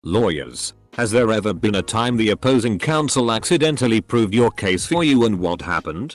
Lawyers, has there ever been a time the opposing counsel accidentally proved your case for you and what happened?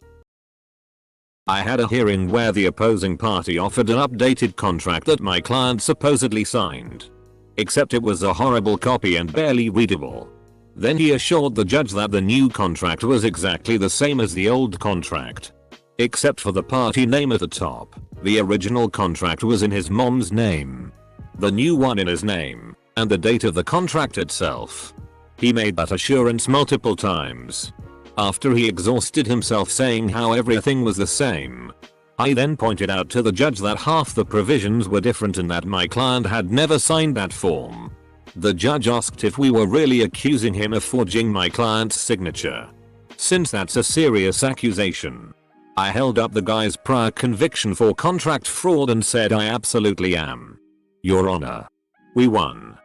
I had a hearing where the opposing party offered an updated contract that my client supposedly signed. Except it was a horrible copy and barely readable. Then he assured the judge that the new contract was exactly the same as the old contract. Except for the party name at the top, the original contract was in his mom's name. The new one in his name, and the date of the contract itself. He made that assurance multiple times. After he exhausted himself saying how everything was the same, I then pointed out to the judge that half the provisions were different and that my client had never signed that form. The judge asked if we were really accusing him of forging my client's signature. Since that's a serious accusation, I held up the guy's prior conviction for contract fraud and said I absolutely am. Your Honor. We won.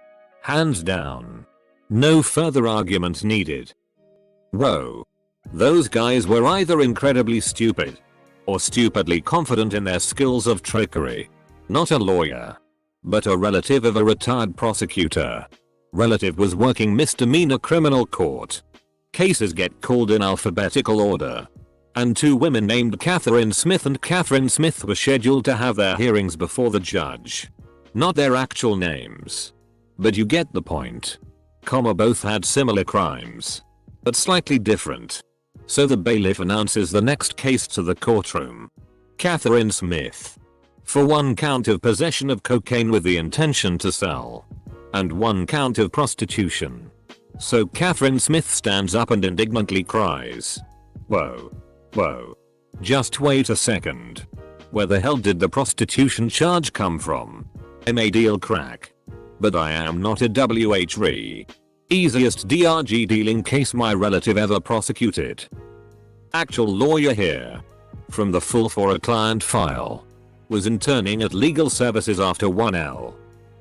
Hands down. No further argument needed. Whoa. Those guys were either incredibly stupid or stupidly confident in their skills of trickery. Not a lawyer, but a relative of a retired prosecutor. Relative was working misdemeanor criminal court. Cases get called in alphabetical order. And two women named Catherine Smith and Catherine Smith were scheduled to have their hearings before the judge. Not their actual names. But you get the point. Both had similar crimes, but slightly different. So the bailiff announces the next case to the courtroom. Catherine Smith. For one count of possession of cocaine with the intention to sell. And one count of prostitution. So Catherine Smith stands up and indignantly cries. Whoa. Whoa. Just wait a second. Where the hell did the prostitution charge come from? I deal crack. But I am not a WHRE. Easiest DRG dealing case my relative ever prosecuted. Actual lawyer here. From the full for a client file. Was interning at legal services after 1L.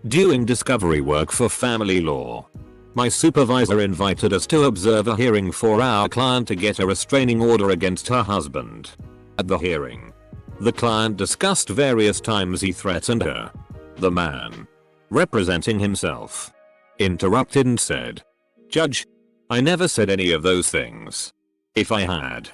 Doing discovery work for family law. My supervisor invited us to observe a hearing for our client to get a restraining order against her husband. At the hearing, the client discussed various times he threatened her. The man, representing himself, interrupted and said, "Judge, I never said any of those things. If I had,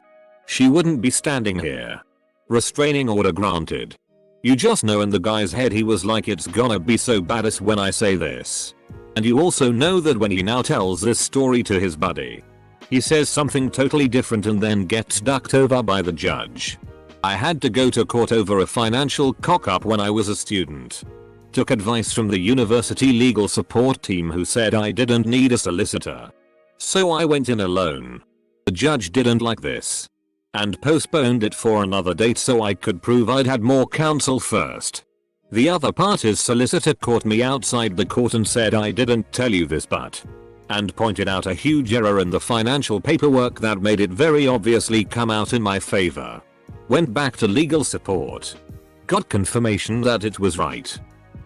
she wouldn't be standing here. Restraining order granted." You just know in the guy's head he was like, it's gonna be so badass when I say this. And you also know that when he now tells this story to his buddy, he says something totally different and then gets ducked over by the judge. I had to go to court over a financial cock-up when I was a student. Took advice from the university legal support team who said I didn't need a solicitor. So I went in alone. The judge didn't like this and postponed it for another date so I could prove I'd had more counsel first. The other party's solicitor caught me outside the court and said I didn't tell you this but, and pointed out a huge error in the financial paperwork that made it very obviously come out in my favor. Went back to legal support. Got confirmation that it was right.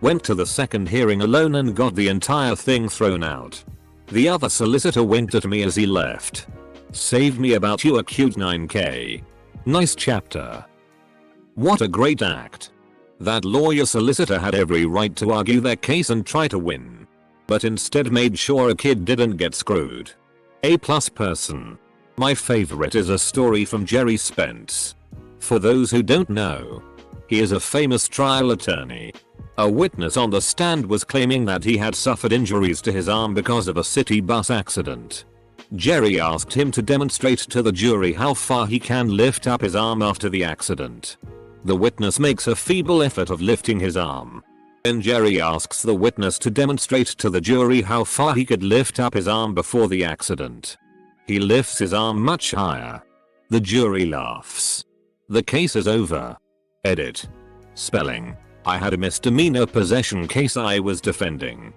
Went to the second hearing alone and got the entire thing thrown out. The other solicitor winked at me as he left. Saved me about you a cute 9k. Nice chapter. What a great act. That lawyer solicitor had every right to argue their case and try to win. But instead made sure a kid didn't get screwed. A+ person. My favorite is a story from Jerry Spence. For those who don't know, he is a famous trial attorney. A witness on the stand was claiming that he had suffered injuries to his arm because of a city bus accident. Jerry asked him to demonstrate to the jury how far he can lift up his arm after the accident. The witness makes a feeble effort of lifting his arm. Then Jerry asks the witness to demonstrate to the jury how far he could lift up his arm before the accident. He lifts his arm much higher. The jury laughs. The case is over. Edit. Spelling. I had a misdemeanor possession case I was defending.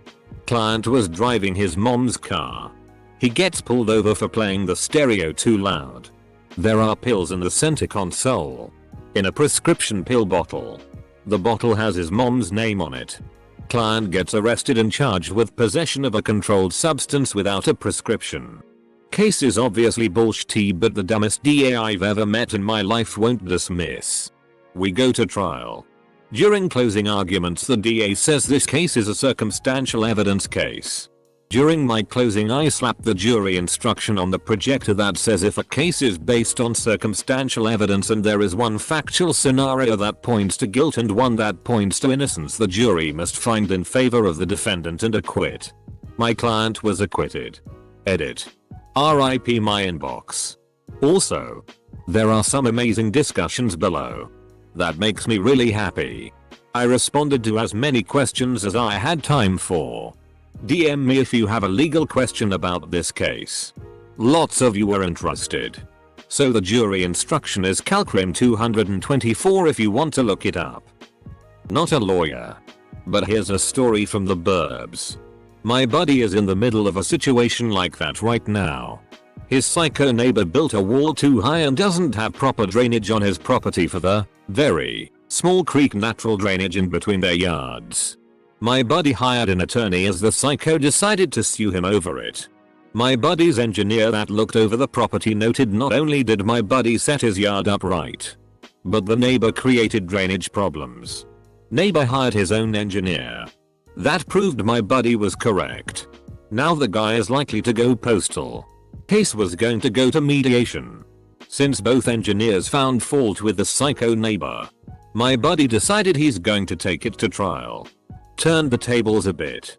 Client was driving his mom's car. He gets pulled over for playing the stereo too loud. There are pills in the center console. In a prescription pill bottle. The bottle has his mom's name on it. Client gets arrested and charged with possession of a controlled substance without a prescription. Case is obviously bullshit, but the dumbest DA I've ever met in my life won't dismiss. We go to trial. During closing arguments the DA says this case is a circumstantial evidence case. During my closing I slapped the jury instruction on the projector that says if a case is based on circumstantial evidence and there is one factual scenario that points to guilt and one that points to innocence, the jury must find in favor of the defendant and acquit. My client was acquitted. Edit. RIP my inbox. Also, there are some amazing discussions below. That makes me really happy. I responded to as many questions as I had time for. DM me if you have a legal question about this case. Lots of you are interested. So the jury instruction is Calcrim 224 if you want to look it up. Not a lawyer. But here's a story from the burbs. My buddy is in the middle of a situation like that right now. His psycho neighbor built a wall too high and doesn't have proper drainage on his property for the very small creek natural drainage in between their yards. My buddy hired an attorney as the psycho decided to sue him over it. My buddy's engineer that looked over the property noted not only did my buddy set his yard up right, but the neighbor created drainage problems. Neighbor hired his own engineer. That proved my buddy was correct. Now the guy is likely to go postal. Case was going to go to mediation. Since both engineers found fault with the psycho neighbor, my buddy decided he's going to take it to trial. Turned the tables a bit.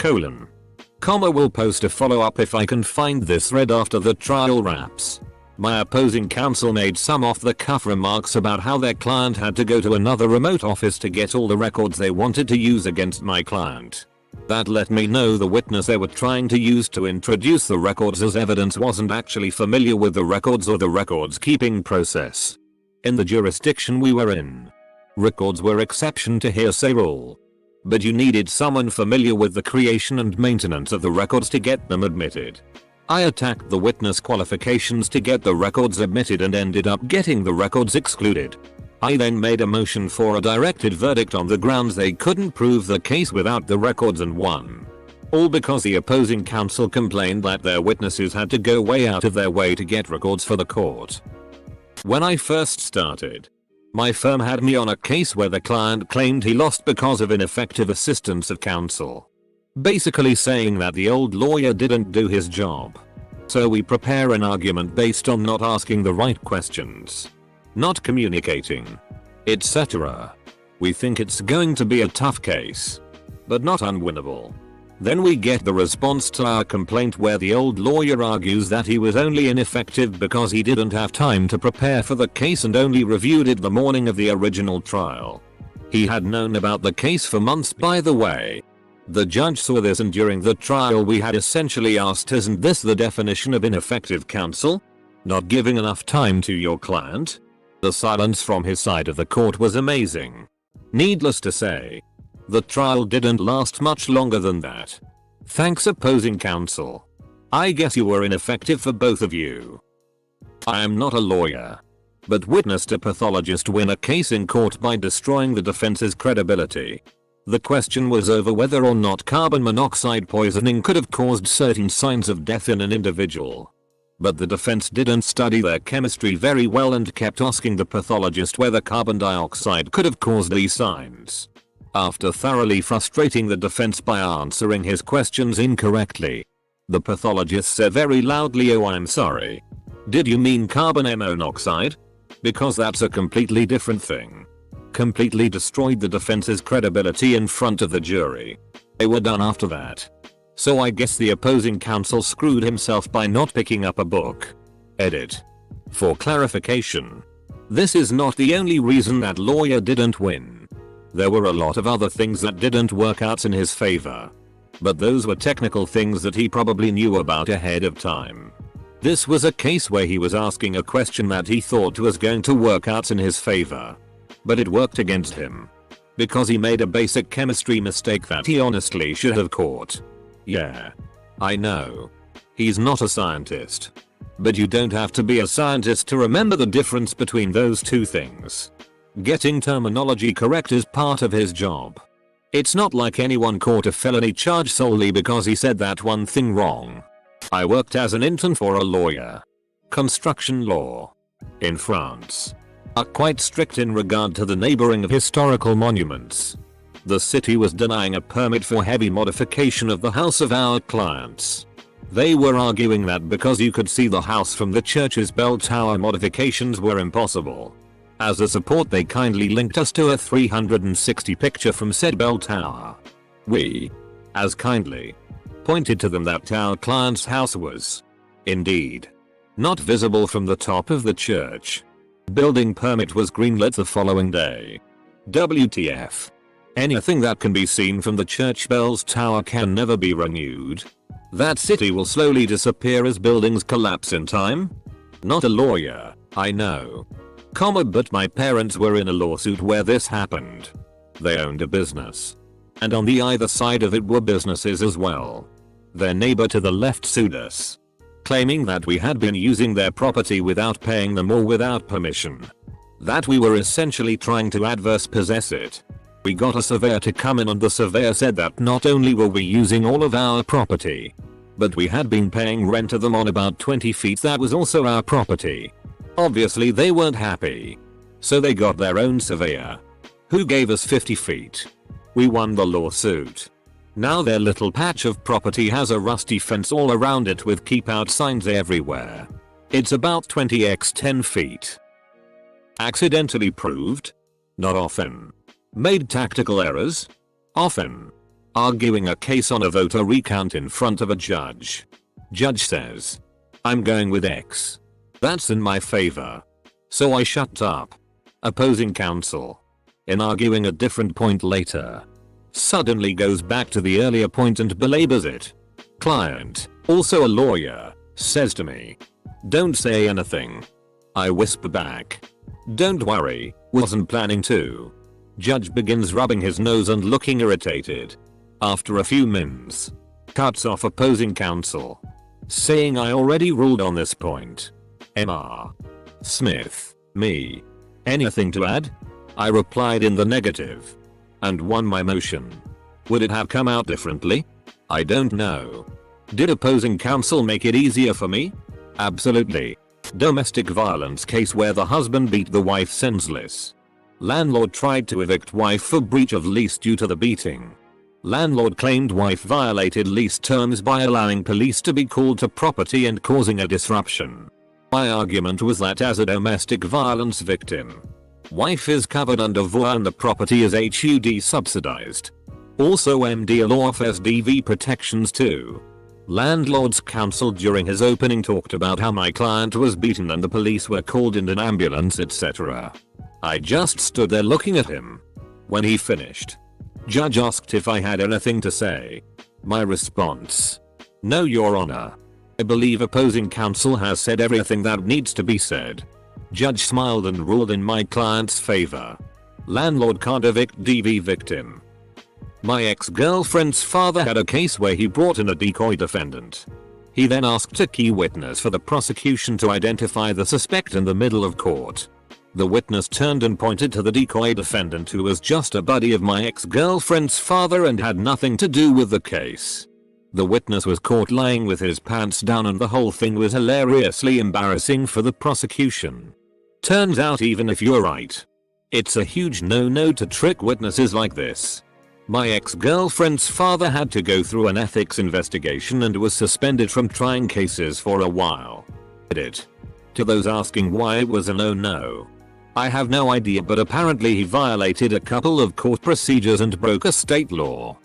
Will post a follow-up if I can find this thread after the trial wraps. My opposing counsel made some off-the-cuff remarks about how their client had to go to another remote office to get all the records they wanted to use against my client. That let me know the witness they were trying to use to introduce the records as evidence wasn't actually familiar with the records or the records keeping process. In the jurisdiction we were in, records were exception to hearsay rule. But you needed someone familiar with the creation and maintenance of the records to get them admitted. I attacked the witness qualifications to get the records admitted and ended up getting the records excluded. I then made a motion for a directed verdict on the grounds they couldn't prove the case without the records and won. All because the opposing counsel complained that their witnesses had to go way out of their way to get records for the court. When I first started, my firm had me on a case where the client claimed he lost because of ineffective assistance of counsel. Basically saying that the old lawyer didn't do his job. So we prepare an argument based on not asking the right questions, not communicating, etc. We think it's going to be a tough case, but not unwinnable. Then we get the response to our complaint where the old lawyer argues that he was only ineffective because he didn't have time to prepare for the case and only reviewed it the morning of the original trial. He had known about the case for months, by the way. The judge saw this, and during the trial we had essentially asked, isn't this the definition of ineffective counsel? Not giving enough time to your client? The silence from his side of the court was amazing. Needless to say, the trial didn't last much longer than that. Thanks opposing counsel. I guess you were ineffective for both of you. I am not a lawyer, but witnessed a pathologist win a case in court by destroying the defense's credibility. The question was over whether or not carbon monoxide poisoning could have caused certain signs of death in an individual. But the defense didn't study their chemistry very well and kept asking the pathologist whether carbon dioxide could have caused these signs. After thoroughly frustrating the defense by answering his questions incorrectly, the pathologist said very loudly, "Oh, I'm sorry. Did you mean carbon monoxide? Because that's a completely different thing." Completely destroyed the defense's credibility in front of the jury. They were done after that. So I guess the opposing counsel screwed himself by not picking up a book. Edit. For clarification, this is not the only reason that lawyer didn't win. There were a lot of other things that didn't work out in his favor. But those were technical things that he probably knew about ahead of time. This was a case where he was asking a question that he thought was going to work out in his favor. But it worked against him. Because he made a basic chemistry mistake that he honestly should have caught. Yeah. I know. He's not a scientist. But you don't have to be a scientist to remember the difference between those two things. Getting terminology correct is part of his job. It's not like anyone caught a felony charge solely because he said that one thing wrong. I worked as an intern for a lawyer. Construction law. In France. Are quite strict in regard to the neighboring of historical monuments. The city was denying a permit for heavy modification of the house of our clients. They were arguing that because you could see the house from the church's bell tower, modifications were impossible. As a support, they kindly linked us to a 360 picture from said bell tower. We, as kindly, pointed to them that our client's house was, indeed, not visible from the top of the church. Building permit was greenlit the following day. WTF. Anything that can be seen from the church bell's tower can never be renewed. That city will slowly disappear as buildings collapse in time. Not a lawyer, I know. But my parents were in a lawsuit where this happened. They owned a business. And on the either side of it were businesses as well. Their neighbor to the left sued us, claiming that we had been using their property without paying them or without permission. That we were essentially trying to adverse possess it. We got a surveyor to come in and the surveyor said that not only were we using all of our property, but we had been paying rent to them on about 20 feet that was also our property. Obviously they weren't happy. So they got their own surveyor, who gave us 50 feet. We won the lawsuit. Now their little patch of property has a rusty fence all around it with keep out signs everywhere. It's about 20 x 10 feet. Accidentally proved? Not often. Made tactical errors? Often. Arguing a case on a voter recount in front of a judge. Judge says, I'm going with X. That's in my favor. So I shut up. Opposing counsel, in arguing a different point later, suddenly goes back to the earlier point and belabors it. Client, also a lawyer, says to me, don't say anything. I whisper back, don't worry, wasn't planning to. Judge begins rubbing his nose and looking irritated. After a few mins, cuts off opposing counsel, saying I already ruled on this point. Mr. Smith, me. Anything to add? I replied in the negative, and won my motion. Would it have come out differently? I don't know. Did opposing counsel make it easier for me? Absolutely. Domestic violence case where the husband beat the wife senseless. Landlord tried to evict wife for breach of lease due to the beating. Landlord claimed wife violated lease terms by allowing police to be called to property and causing a disruption. My argument was that as a domestic violence victim, wife is covered under VOA and the property is HUD subsidized. Also MD law offers DV protections too. Landlord's counsel during his opening talked about how my client was beaten and the police were called in an ambulance, etc. I just stood there looking at him. When he finished, judge asked if I had anything to say. My response, no, Your Honor. I believe opposing counsel has said everything that needs to be said. Judge smiled and ruled in my client's favor. Landlord can't evict DV victim. My ex-girlfriend's father had a case where he brought in a decoy defendant. He then asked a key witness for the prosecution to identify the suspect in the middle of court. The witness turned and pointed to the decoy defendant, who was just a buddy of my ex-girlfriend's father and had nothing to do with the case. The witness was caught lying with his pants down and the whole thing was hilariously embarrassing for the prosecution. Turns out even if you're right, it's a huge no-no to trick witnesses like this. My ex-girlfriend's father had to go through an ethics investigation and was suspended from trying cases for a while. To those asking why it was a no-no, I have no idea, but apparently he violated a couple of court procedures and broke a state law.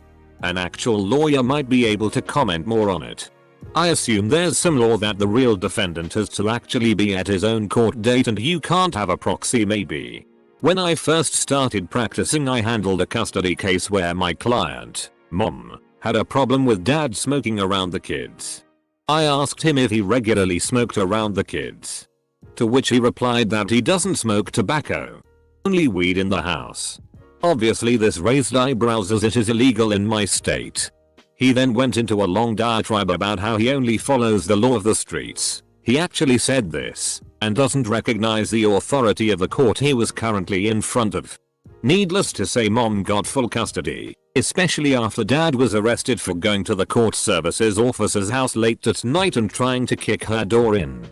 An actual lawyer might be able to comment more on it. I assume there's some law that the real defendant has to actually be at his own court date and you can't have a proxy maybe. When I first started practicing, I handled a custody case where my client, mom, had a problem with dad smoking around the kids. I asked him if he regularly smoked around the kids, to which he replied that he doesn't smoke tobacco, only weed in the house. Obviously this raised eyebrows as it is illegal in my state. He then went into a long diatribe about how he only follows the law of the streets. He actually said this, and doesn't recognize the authority of the court he was currently in front of. Needless to say, mom got full custody, especially after dad was arrested for going to the court services officer's house late at night and trying to kick her door in.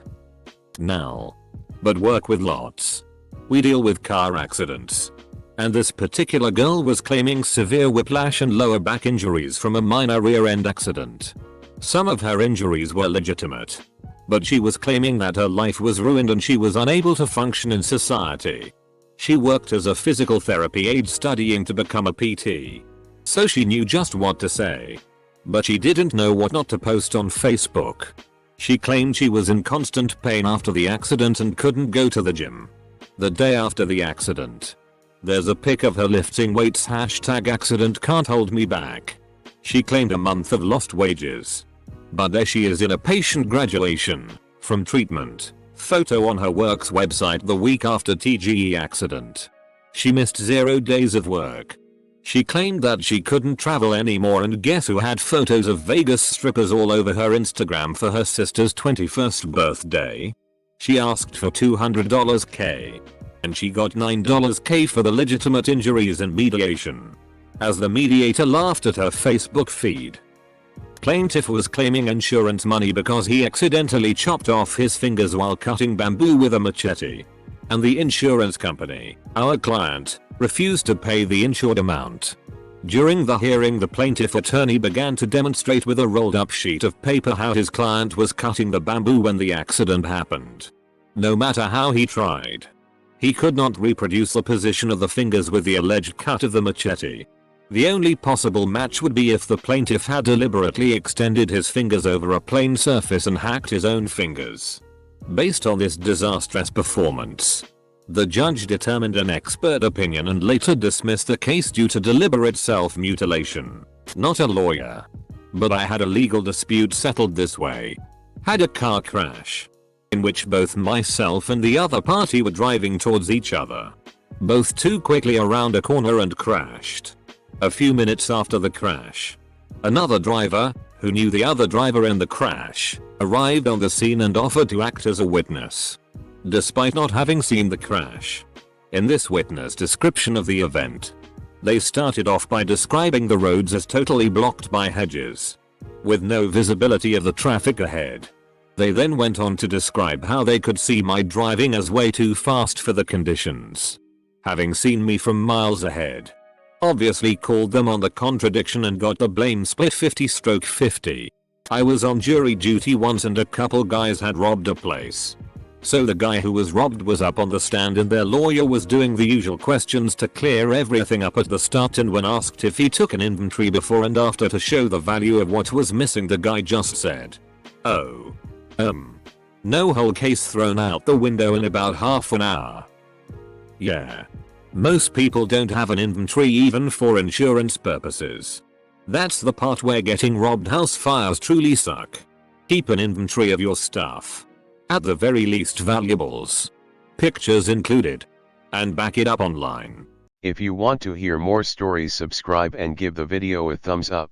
Now, but work with lots. We deal with car accidents, And this particular girl was claiming severe whiplash and lower back injuries from a minor rear-end accident. Some of her injuries were legitimate, but she was claiming that her life was ruined and she was unable to function in society. She worked as a physical therapy aide studying to become a PT, so she knew just what to say. But she didn't know what not to post on Facebook. She claimed she was in constant pain after the accident and couldn't go to the gym. The day after the accident, there's a pic of her lifting weights #accident can't hold me back. She claimed a month of lost wages. But there she is in a patient graduation from treatment photo on her work's website the week after TGE accident. She missed 0 days of work. She claimed that she couldn't travel anymore, and guess who had photos of Vegas strippers all over her Instagram for her sister's 21st birthday? She asked for $200 K. And she got $9 K for the legitimate injuries and mediation. As the mediator laughed at her Facebook feed. Plaintiff was claiming insurance money because he accidentally chopped off his fingers while cutting bamboo with a machete. And the insurance company, our client, refused to pay the insured amount. During the hearing, the plaintiff attorney began to demonstrate with a rolled up sheet of paper how his client was cutting the bamboo when the accident happened. No matter how he tried, he could not reproduce the position of the fingers with the alleged cut of the machete. The only possible match would be if the plaintiff had deliberately extended his fingers over a plain surface and hacked his own fingers. Based on this disastrous performance, the judge determined an expert opinion and later dismissed the case due to deliberate self-mutilation. Not a lawyer. But I had a legal dispute settled this way. Had a car crash in which both myself and the other party were driving towards each other. Both too quickly around a corner and crashed. A few minutes after the crash, another driver, who knew the other driver in the crash, arrived on the scene and offered to act as a witness, despite not having seen the crash. In this witness description of the event, they started off by describing the roads as totally blocked by hedges, with no visibility of the traffic ahead. They then went on to describe how they could see my driving as way too fast for the conditions, having seen me from miles ahead. Obviously called them on the contradiction and got the blame split 50/50. I was on jury duty once and a couple guys had robbed a place. So the guy who was robbed was up on the stand and their lawyer was doing the usual questions to clear everything up at the start, and when asked if he took an inventory before and after to show the value of what was missing, the guy just said, "Oh. No." Whole case thrown out the window in about half an hour. Yeah. Most people don't have an inventory even for insurance purposes. That's the part where getting robbed house fires truly suck. Keep an inventory of your stuff. At the very least valuables. Pictures included. And back it up online. If you want to hear more stories, subscribe and give the video a thumbs up.